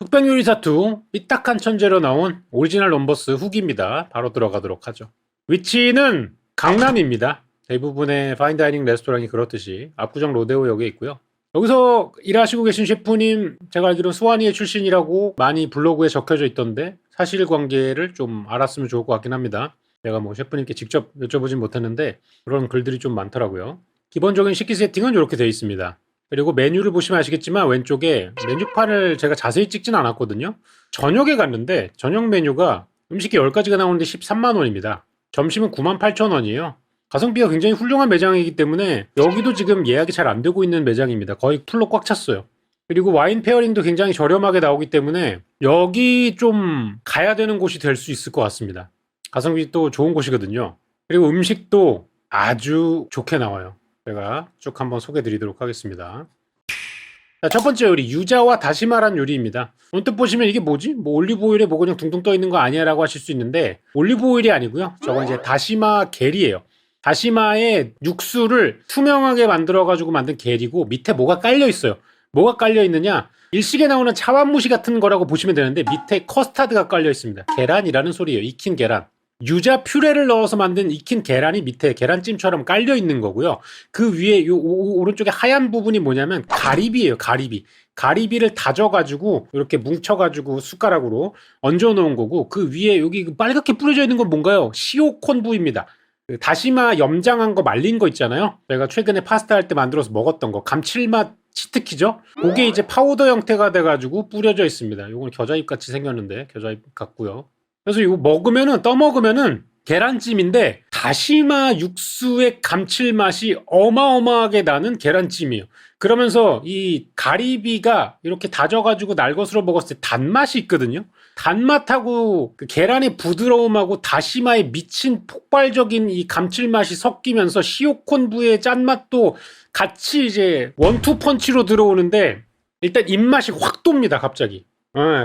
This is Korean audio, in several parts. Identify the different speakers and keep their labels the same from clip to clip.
Speaker 1: 흑백요리사 2 삐딱한 천재로 나온 오리지널 넘버스 후기입니다. 바로 들어가도록 하죠. 위치는 강남입니다. 대부분의 파인다이닝 레스토랑이 그렇듯이 압구정 로데오역에 있고요. 여기서 일하시고 계신 셰프님, 제가 알기로는 수완이의 출신이라고 많이 블로그에 적혀져 있던데 사실관계를 좀 알았으면 좋을 것 같긴 합니다. 제가 뭐 셰프님께 직접 여쭤보진 못했는데 그런 글들이 좀 많더라고요. 기본적인 식기 세팅은 이렇게 되어 있습니다. 그리고 메뉴를 보시면 아시겠지만 왼쪽에 메뉴판을 제가 자세히 찍진 않았거든요. 저녁에 갔는데 저녁 메뉴가 음식이 10가지가 나오는데 13만 원입니다. 점심은 98,000원이에요. 가성비가 굉장히 훌륭한 매장이기 때문에 여기도 지금 예약이 잘 안 되고 있는 매장입니다. 거의 풀로 꽉 찼어요. 그리고 와인 페어링도 굉장히 저렴하게 나오기 때문에 여기 좀 가야 되는 곳이 될 수 있을 것 같습니다. 가성비 또 좋은 곳이거든요. 그리고 음식도 아주 좋게 나와요. 제가 쭉 한번 소개해 드리도록 하겠습니다. 자, 첫 번째 요리, 유자와 다시마란 요리입니다. 언뜻 보시면 이게 뭐지? 뭐 올리브오일에 뭐 그냥 둥둥 떠 있는 거 아니야 라고 하실 수 있는데 올리브오일이 아니고요. 저건 이제 다시마 겔이에요. 다시마의 육수를 투명하게 만들어 가지고 만든 겔이고 밑에 뭐가 깔려 있어요. 뭐가 깔려 있느냐? 일식에 나오는 차완무시 같은 거라고 보시면 되는데 밑에 커스타드가 깔려 있습니다. 계란이라는 소리예요. 익힌 계란. 유자 퓨레를 넣어서 만든 익힌 계란이 밑에 계란찜처럼 깔려 있는 거고요. 그 위에 요 오른쪽에 하얀 부분이 뭐냐면 가리비예요. 가리비. 가리비를 다져가지고 이렇게 뭉쳐가지고 숟가락으로 얹어 놓은 거고 그 위에 여기 빨갛게 뿌려져 있는 건 뭔가요? 시오 콘부입니다. 그 다시마 염장한 거 말린 거 있잖아요. 제가 최근에 파스타 할 때 만들어서 먹었던 거 감칠맛 치트키죠? 그게 이제 파우더 형태가 돼가지고 뿌려져 있습니다. 요건 겨자잎 같이 생겼는데 겨자잎 같고요. 그래서 이거 먹으면은 떠먹으면은 계란찜인데 다시마 육수의 감칠맛이 어마어마하게 나는 계란찜이에요. 그러면서 이 가리비가 이렇게 다져가지고 날것으로 먹었을 때 단맛이 있거든요. 단맛하고 그 계란의 부드러움하고 다시마의 미친 폭발적인 이 감칠맛이 섞이면서 시오콘부의 짠맛도 같이 이제 원투 펀치로 들어오는데 일단 입맛이 확 돕니다, 갑자기.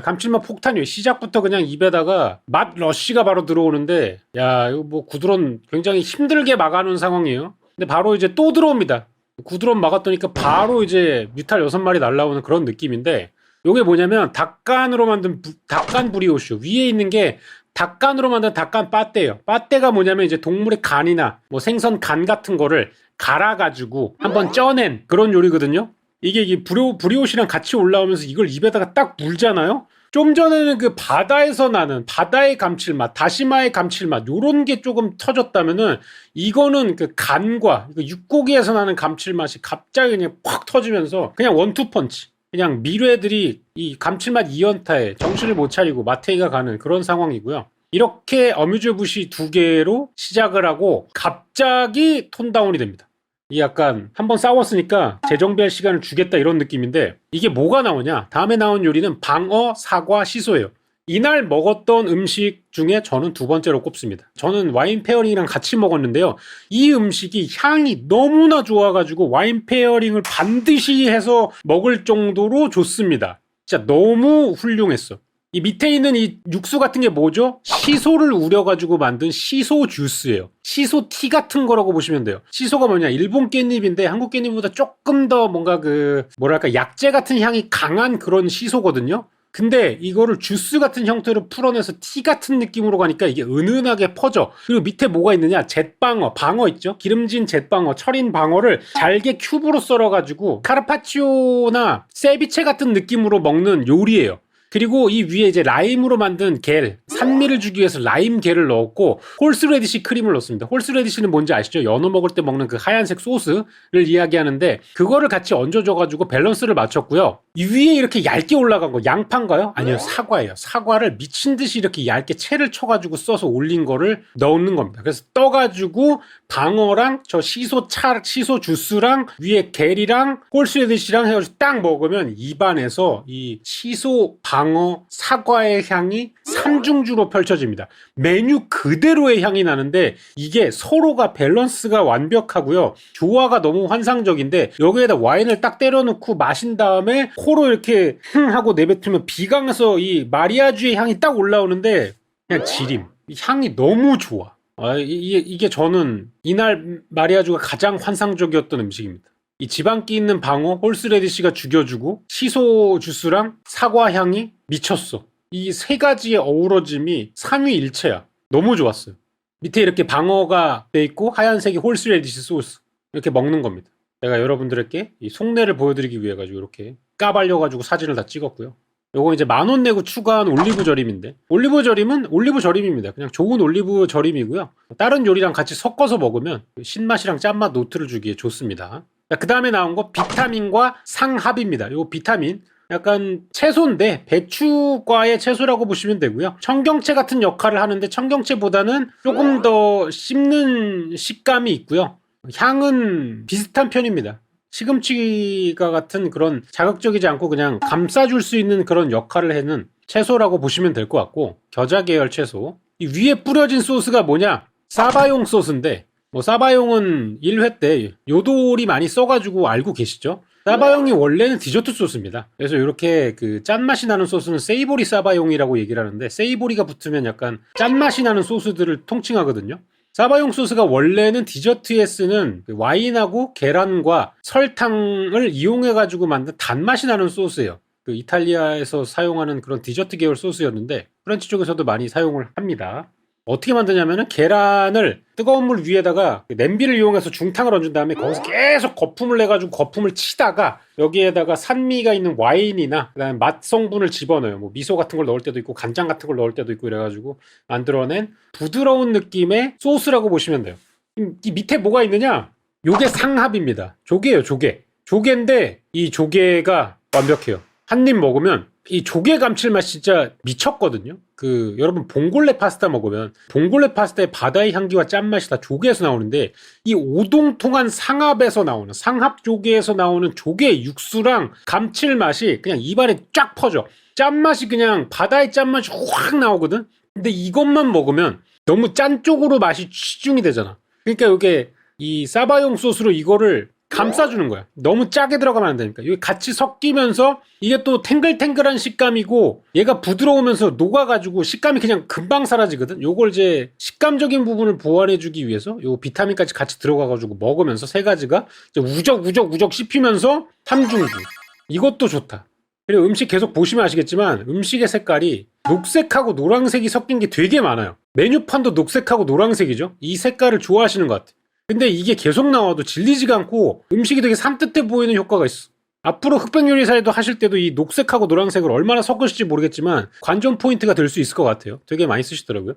Speaker 1: 감칠맛 폭탄이에요. 시작부터 그냥 입에다가 맛 러쉬가 바로 들어오는데, 야, 이거 뭐 구드론 굉장히 힘들게 막아놓은 상황이에요. 근데 바로 이제 또 들어옵니다. 구드론 막았더니까 바로 이제 뮤탈 6마리 날라오는 그런 느낌인데, 요게 뭐냐면 닭간으로 만든 닭간 브리오슈. 위에 있는 게 닭간으로 만든 닭간 빠떼예요. 빠떼가 뭐냐면 이제 동물의 간이나 뭐 생선 간 같은 거를 갈아가지고 한번 쪄낸 그런 요리거든요. 이게 브리오시랑 같이 올라오면서 이걸 입에다가 딱 물잖아요? 좀 전에는 그 바다에서 나는 바다의 감칠맛, 다시마의 감칠맛 요런 게 조금 터졌다면은 이거는 그 간과 그 육고기에서 나는 감칠맛이 갑자기 그냥 팍 터지면서 그냥 원투펀치. 그냥 미뢰들이 이 감칠맛 2연타에 정신을 못 차리고 마테이가 가는 그런 상황이고요. 이렇게 어뮤즈부시 2개로 시작을 하고 갑자기 톤다운이 됩니다. 이 약간 한번 싸웠으니까 재정비할 시간을 주겠다 이런 느낌인데 이게 뭐가 나오냐? 다음에 나온 요리는 방어, 사과, 시소예요. 이날 먹었던 음식 중에 저는 두 번째로 꼽습니다. 저는 와인 페어링이랑 같이 먹었는데요. 이 음식이 향이 너무나 좋아가지고 와인 페어링을 반드시 해서 먹을 정도로 좋습니다. 진짜 너무 훌륭했어. 이 밑에 있는 이 육수 같은 게 뭐죠? 시소를 우려가지고 만든 시소 주스예요. 시소 티 같은 거라고 보시면 돼요. 시소가 뭐냐? 일본 깻잎인데 한국 깻잎보다 조금 더 뭔가 그 뭐랄까 약재 같은 향이 강한 그런 시소거든요. 근데 이거를 주스 같은 형태로 풀어내서 티 같은 느낌으로 가니까 이게 은은하게 퍼져. 그리고 밑에 뭐가 있느냐? 잿방어, 방어 있죠? 기름진 잿방어, 철인 방어를 잘게 큐브로 썰어가지고 카르파치오나 세비체 같은 느낌으로 먹는 요리예요. 그리고 이 위에 이제 라임으로 만든 겔, 산미를 주기 위해서 라임 겔을 넣었고 홀스레디시 크림을 넣습니다. 홀스레디시는 뭔지 아시죠? 연어 먹을 때 먹는 그 하얀색 소스를 이야기하는데 그거를 같이 얹어줘가지고 밸런스를 맞췄고요. 이 위에 이렇게 얇게 올라간 거 양파인가요? 아니요, 사과예요. 사과를 미친 듯이 이렇게 얇게 채를 쳐가지고 써서 올린 거를 넣는 겁니다. 그래서 떠가지고 방어랑 저 시소 주스랑 위에 겔이랑 홀스레디시랑 해가지고 딱 먹으면 입안에서 이 시소 방어 사과의 향이 삼중주로 펼쳐집니다. 메뉴 그대로의 향이 나는데 이게 서로가 밸런스가 완벽하고요. 조화가 너무 환상적인데 여기에다 와인을 딱 때려놓고 마신 다음에 코로 이렇게 하고 내뱉으면 비강에서 이 마리아주의 향이 딱 올라오는데 그냥 지림. 향이 너무 좋아. 이게 저는 이날 마리아주가 가장 환상적이었던 음식입니다. 이 지방기 있는 방어 홀스레디시가 죽여주고 시소 주스랑 사과 향이 미쳤어. 이 세 가지의 어우러짐이 삼위일체야. 너무 좋았어요. 밑에 이렇게 방어가 돼 있고 하얀색이 홀스레디시 소스 이렇게 먹는 겁니다. 제가 여러분들에게 이 속내를 보여드리기 위해 가지고 이렇게 까발려가지고 사진을 다 찍었고요. 요거 이제 10,000원 내고 추가한 올리브 절임인데, 올리브 절임은 올리브 절임입니다. 그냥 좋은 올리브 절임이고요. 다른 요리랑 같이 섞어서 먹으면 신맛이랑 짠맛 노트를 주기에 좋습니다. 그 다음에 나온 거 비타민과 상합입니다. 요 비타민 약간 채소인데 배추과의 채소라고 보시면 되고요. 청경채 같은 역할을 하는데 청경채보다는 조금 더 씹는 식감이 있고요. 향은 비슷한 편입니다. 시금치가 같은 그런 자극적이지 않고 그냥 감싸줄 수 있는 그런 역할을 하는 채소라고 보시면 될 것 같고, 겨자 계열 채소. 이 위에 뿌려진 소스가 뭐냐? 사바용 소스인데, 뭐 사바용은 1회 때 요돌이 많이 써가지고 알고 계시죠? 사바용이 원래는 디저트 소스입니다. 그래서 이렇게 그 짠맛이 나는 소스는 세이보리 사바용이라고 얘기를 하는데, 세이보리가 붙으면 약간 짠맛이 나는 소스들을 통칭하거든요. 사바용 소스가 원래는 디저트에 쓰는 와인하고 계란과 설탕을 이용해가지고 만든 단맛이 나는 소스예요. 그 이탈리아에서 사용하는 그런 디저트 계열 소스였는데 프렌치 쪽에서도 많이 사용을 합니다. 어떻게 만드냐면은 계란을 뜨거운 물 위에다가 냄비를 이용해서 중탕을 얹은 다음에 거기서 계속 거품을 내가지고 거품을 치다가 여기에다가 산미가 있는 와인이나 그다음에 맛 성분을 집어넣어요. 뭐 미소 같은 걸 넣을 때도 있고 간장 같은 걸 넣을 때도 있고 이래가지고 만들어낸 부드러운 느낌의 소스라고 보시면 돼요. 이 밑에 뭐가 있느냐? 요게 상합입니다. 조개예요, 조개. 조개인데 이 조개가 완벽해요. 한 입 먹으면 이 조개 감칠맛 진짜 미쳤거든요. 그 여러분 봉골레 파스타 먹으면 봉골레 파스타의 바다의 향기와 짠맛이 다 조개에서 나오는데, 이 오동통한 상합에서 나오는 상합 조개에서 나오는 조개 육수랑 감칠맛이 그냥 입안에 쫙 퍼져. 짠맛이 그냥 바다의 짠맛이 확 나오거든. 근데 이것만 먹으면 너무 짠 쪽으로 맛이 치중이 되잖아. 그러니까 이게 이 사바용 소스로 이거를 감싸주는 거야. 너무 짜게 들어가면 안 되니까. 이게 같이 섞이면서 이게 또 탱글탱글한 식감이고 얘가 부드러우면서 녹아가지고 식감이 그냥 금방 사라지거든. 요걸 이제 식감적인 부분을 보완해주기 위해서 요 비타민까지 같이 들어가가지고 먹으면서 세 가지가 이제 우적 씹히면서 삼중주. 이것도 좋다. 그리고 음식 계속 보시면 아시겠지만 음식의 색깔이 녹색하고 노란색이 섞인 게 되게 많아요. 메뉴판도 녹색하고 노란색이죠. 이 색깔을 좋아하시는 것 같아. 근데 이게 계속 나와도 질리지가 않고 음식이 되게 산뜻해 보이는 효과가 있어. 앞으로 흑백 요리사에도 하실 때도 이 녹색하고 노란색을 얼마나 섞으실지 모르겠지만 관전 포인트가 될 수 있을 것 같아요. 되게 많이 쓰시더라고요.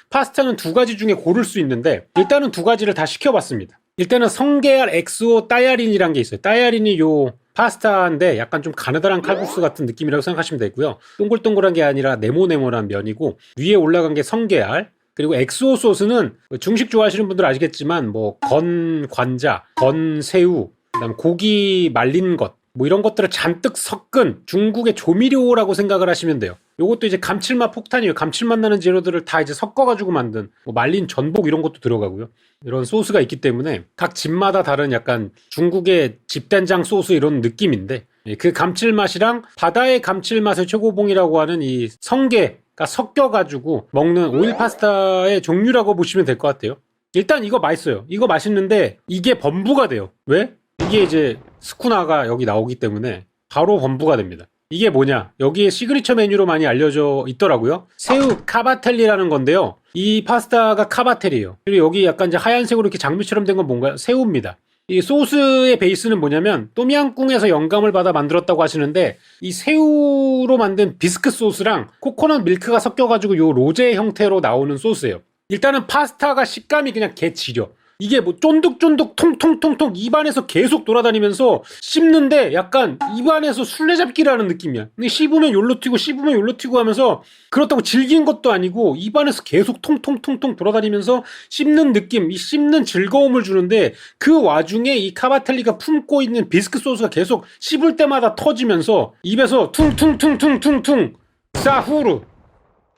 Speaker 1: 파스타는 두 가지 중에 고를 수 있는데 일단은 두 가지를 다 시켜봤습니다. 일단은 성게알 엑스오 따야린이란 게 있어요. 따야린이 요 파스타인데 약간 좀 가느다란 칼국수 같은 느낌이라고 생각하시면 되고요. 동글동글한 게 아니라 네모네모난 면이고 위에 올라간 게 성게알, 그리고 엑소 소스는 중식 좋아하시는 분들 아시겠지만 뭐 건관자, 건새우, 그다음 고기 말린 것, 뭐 이런 것들을 잔뜩 섞은 중국의 조미료라고 생각을 하시면 돼요. 요것도 이제 감칠맛 폭탄이에요. 감칠맛 나는 재료들을 다 이제 섞어가지고 만든 뭐 말린 전복 이런 것도 들어가고요. 이런 소스가 있기 때문에 각 집마다 다른 약간 중국의 집된장 소스 이런 느낌인데, 그 감칠맛이랑 바다의 감칠맛의 최고봉이라고 하는 이 성게가 섞여가지고 먹는 오일 파스타의 종류라고 보시면 될 것 같아요. 일단 이거 맛있어요. 이거 맛있는데 이게 범부가 돼요. 왜? 이게 이제 스쿠나가 여기 나오기 때문에 바로 범부가 됩니다. 이게 뭐냐? 여기에 시그니처 메뉴로 많이 알려져 있더라고요. 새우 카바텔리라는 건데요. 이 파스타가 카바텔이에요. 그리고 여기 약간 이제 하얀색으로 이렇게 장미처럼 된 건 뭔가요? 새우입니다. 이 소스의 베이스는 뭐냐면 똠양꿍에서 영감을 받아 만들었다고 하시는데, 이 새우로 만든 비스크 소스랑 코코넛 밀크가 섞여가지고 요 로제 형태로 나오는 소스예요. 일단은 파스타가 식감이 그냥 개 지려. 이게 뭐 쫀득쫀득 통통통통 입안에서 계속 돌아다니면서 씹는데 약간 입안에서 술래잡기를 하는 느낌이야. 근데 씹으면 요로 튀고 씹으면 요로 튀고 하면서 그렇다고 질긴 것도 아니고 입안에서 계속 통통통통 돌아다니면서 씹는 느낌, 이 씹는 즐거움을 주는데, 그 와중에 이 카바텔리가 품고 있는 비스크 소스가 계속 씹을 때마다 터지면서 입에서 퉁퉁퉁퉁퉁퉁 사후루.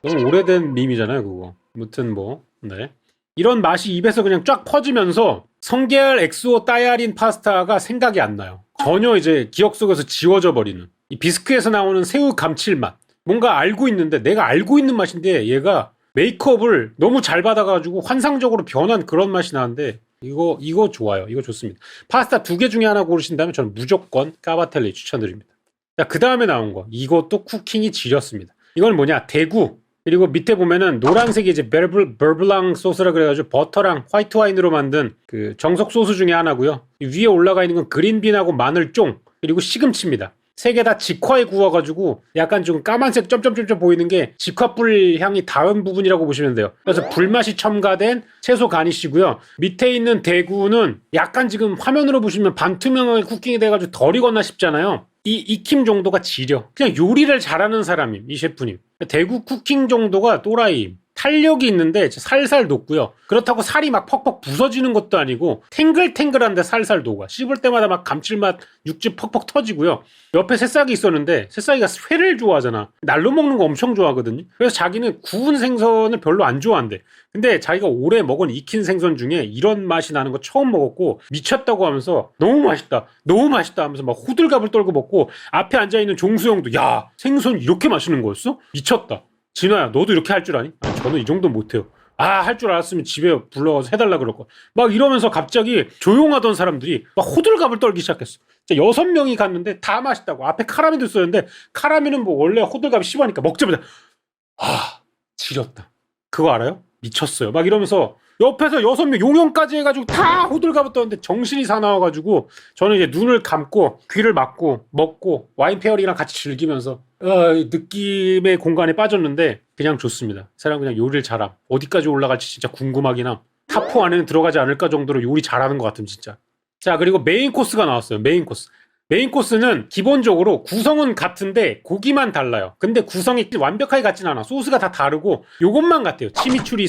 Speaker 1: 너무 오래된 밈이잖아요 그거. 아무튼 뭐 네. 이런 맛이 입에서 그냥 쫙 퍼지면서 성게알 엑스오 따야린 파스타가 생각이 안 나요. 전혀 이제 기억 속에서 지워져 버리는 이 비스크에서 나오는 새우 감칠맛. 뭔가 알고 있는데 내가 알고 있는 맛인데 얘가 메이크업을 너무 잘 받아가지고 환상적으로 변한 그런 맛이 나는데 이거 좋아요. 이거 좋습니다. 파스타 두 개 중에 하나 고르신다면 저는 무조건 까바텔리 추천드립니다. 자, 그 다음에 나온 거. 이것도 쿠킹이 지렸습니다. 이건 뭐냐? 대구. 그리고 밑에 보면은 노란색이 이제 베르블랑 소스라 그래가지고 버터랑 화이트 와인으로 만든 그 정석 소스 중에 하나고요. 위에 올라가 있는 건 그린빈하고 마늘쫑 그리고 시금치입니다. 세 개 다 직화에 구워가지고 약간 좀 까만색 점점점점 보이는 게 직화불 향이 닿은 부분이라고 보시면 돼요. 그래서 불맛이 첨가된 채소 가니쉬고요. 밑에 있는 대구는 약간 지금 화면으로 보시면 반투명하게 쿠킹이 돼가지고 덜 익었나 싶잖아요. 이 익힘 정도가 지려. 그냥 요리를 잘하는 사람임, 이 셰프님. 대구 쿠킹 정도가 또라이임. 탄력이 있는데 살살 녹고요. 그렇다고 살이 막 퍽퍽 부서지는 것도 아니고 탱글탱글한데 살살 녹아. 씹을 때마다 막 감칠맛 육즙 퍽퍽 터지고요. 옆에 새싹이 있었는데 새싹이가 회를 좋아하잖아. 날로 먹는 거 엄청 좋아하거든요. 그래서 자기는 구운 생선을 별로 안 좋아한대. 근데 자기가 오래 먹은 익힌 생선 중에 이런 맛이 나는 거 처음 먹었고 미쳤다고 하면서 너무 맛있다 너무 맛있다 하면서 막 호들갑을 떨고 먹고 앞에 앉아있는 종수형도 야 생선 이렇게 맛있는 거였어? 미쳤다. 진아야 너도 이렇게 할 줄 아니? 아니 저는 이 정도 못해요. 아 할 줄 알았으면 집에 불러가서 해달라 그럴 거. 막 이러면서 갑자기 조용하던 사람들이 막 호들갑을 떨기 시작했어. 6명이 갔는데 다 맛있다고. 앞에 카라미도 있었는데 카라미는 뭐 원래 호들갑이 심하니까 먹자마자 아 지렸다. 그거 알아요? 미쳤어요. 막 이러면서 옆에서 6명 용형까지 해가지고 다 호들갑을 떴는데 정신이 사나워가지고 저는 이제 눈을 감고 귀를 막고 먹고 와인 페어링이랑 같이 즐기면서 느낌의 공간에 빠졌는데 그냥 좋습니다. 사람 그냥 요리를 잘함. 어디까지 올라갈지 진짜 궁금하긴 함. 탑4 안에는 들어가지 않을까 정도로 요리 잘하는 것 같음 진짜. 자 그리고 메인 코스가 나왔어요. 메인 코스. 메인 코스는 기본적으로 구성은 같은데 고기만 달라요. 근데 구성이 완벽하게 같진 않아. 소스가 다 다르고 요것만 같아요. 치미추리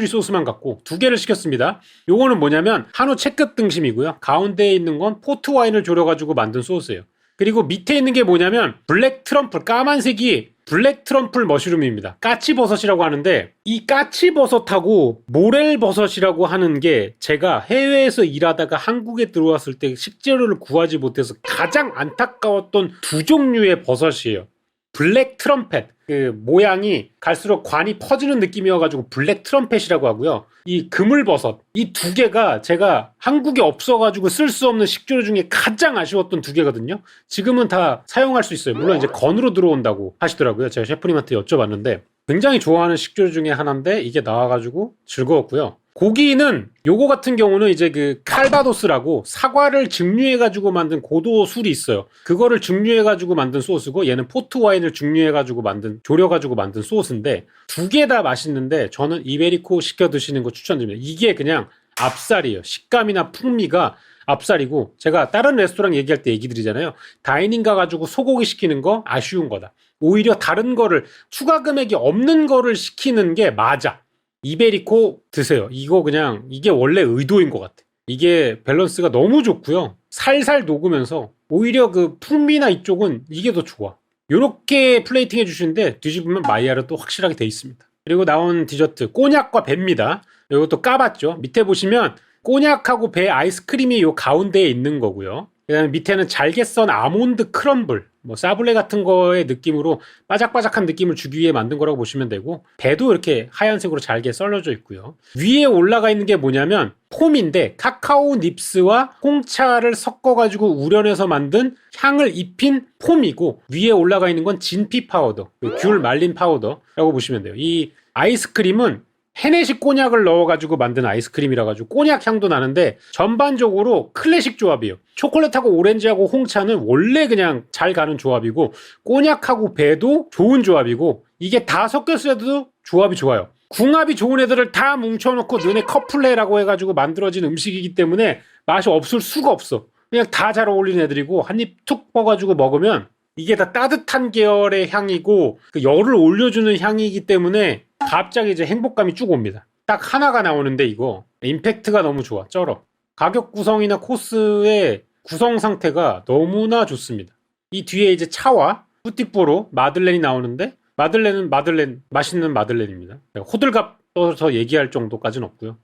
Speaker 1: 소스만 같고 2개를 시켰습니다. 요거는 뭐냐면 한우 채끝 등심이고요. 가운데에 있는 건 포트 와인을 졸여가지고 만든 소스예요. 그리고 밑에 있는 게 뭐냐면 블랙 트럼플, 까만색이 블랙 트럼플 머쉬룸입니다. 까치버섯이라고 하는데 이 까치버섯하고 모렐버섯이라고 하는 게 제가 해외에서 일하다가 한국에 들어왔을 때 식재료를 구하지 못해서 가장 안타까웠던 2종류의 버섯이에요. 블랙 트럼펫, 그 모양이 갈수록 관이 퍼지는 느낌이어가지고 블랙 트럼펫이라고 하고요. 이 그물버섯, 이 2개가 제가 한국에 없어가지고 쓸 수 없는 식재료 중에 가장 아쉬웠던 2개거든요. 지금은 다 사용할 수 있어요. 물론 이제 건으로 들어온다고 하시더라고요. 제가 셰프님한테 여쭤봤는데 굉장히 좋아하는 식재료 중에 하나인데 이게 나와가지고 즐거웠고요. 고기는 요거 같은 경우는 이제 그 칼바도스라고 사과를 증류해가지고 만든 고도 술이 있어요. 그거를 증류해가지고 만든 소스고 얘는 포트 와인을 증류해가지고 졸여가지고 만든 소스인데 2개 다 맛있는데 저는 이베리코 시켜 드시는 거 추천드립니다. 이게 그냥 앞살이에요. 식감이나 풍미가 앞살이고 제가 다른 레스토랑 얘기할 때 얘기 드리잖아요. 다이닝 가가지고 소고기 시키는 거 아쉬운 거다. 오히려 다른 거를 추가 금액이 없는 거를 시키는 게 맞아. 이베리코 드세요. 이거 그냥 이게 원래 의도인 것 같아. 이게 밸런스가 너무 좋고요. 살살 녹으면서 오히려 그 풍미나 이쪽은 이게 더 좋아. 요렇게 플레이팅 해주시는데 뒤집으면 마이야르 또 확실하게 돼 있습니다. 그리고 나온 디저트 꼬냑과 배입니다. 이것도 까봤죠. 밑에 보시면 꼬냑하고 배 아이스크림이 요 가운데에 있는 거고요. 그 다음에 밑에는 잘게 썬 아몬드 크럼블, 뭐 사블레 같은 거의 느낌으로 바삭바삭한 느낌을 주기 위해 만든 거라고 보시면 되고 배도 이렇게 하얀색으로 잘게 썰려져 있고요. 위에 올라가 있는 게 뭐냐면 폼인데 카카오 닙스와 홍차를 섞어가지고 우려내서 만든 향을 입힌 폼이고 위에 올라가 있는 건 진피 파우더, 귤 말린 파우더라고 보시면 돼요. 이 아이스크림은 헤네시 꼬냑을 넣어가지고 만든 아이스크림이라가지고 꼬냑 향도 나는데 전반적으로 클래식 조합이에요. 초콜릿하고 오렌지하고 홍차는 원래 그냥 잘 가는 조합이고 꼬냑하고 배도 좋은 조합이고 이게 다 섞였을 때도 조합이 좋아요. 궁합이 좋은 애들을 다 뭉쳐놓고 너네 커플레라고 해가지고 만들어진 음식이기 때문에 맛이 없을 수가 없어. 그냥 다 잘 어울리는 애들이고 한 입 툭 퍼가지고 먹으면 이게 다 따뜻한 계열의 향이고 그 열을 올려주는 향이기 때문에 갑자기 이제 행복감이 쭉 옵니다. 딱 하나가 나오는데 이거 임팩트가 너무 좋아. 쩔어. 가격 구성이나 코스의 구성 상태가 너무나 좋습니다. 이 뒤에 이제 차와 푸티포로 마들렌이 나오는데 마들렌은 마들렌, 맛있는 마들렌입니다. 호들갑 떠서 얘기할 정도까지는 없고요.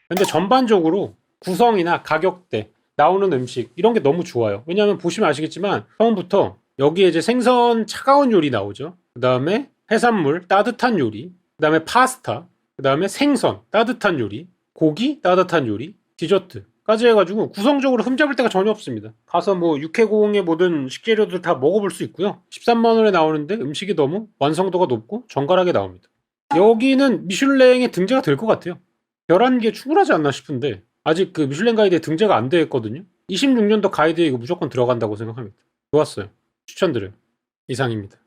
Speaker 1: 근데 전반적으로 구성이나 가격대, 나오는 음식 이런 게 너무 좋아요. 왜냐하면 보시면 아시겠지만 처음부터 여기에 이제 생선 차가운 요리 나오죠. 그 다음에 해산물 따뜻한 요리, 그 다음에 파스타, 그 다음에 생선 따뜻한 요리, 고기 따뜻한 요리, 디저트 까지 해가지고 구성적으로 흠잡을 데가 전혀 없습니다. 가서 뭐 육해공의 모든 식재료들 다 먹어볼 수 있고요. 13만 원에 나오는데 음식이 너무 완성도가 높고 정갈하게 나옵니다. 여기는 미슐랭에 등재가 될 것 같아요. 11개 충분하지 않나 싶은데 아직 그 미슐랭 가이드에 등재가 안 돼 있거든요. 26년도 가이드에 이거 무조건 들어간다고 생각합니다. 좋았어요. 추천드려요. 이상입니다.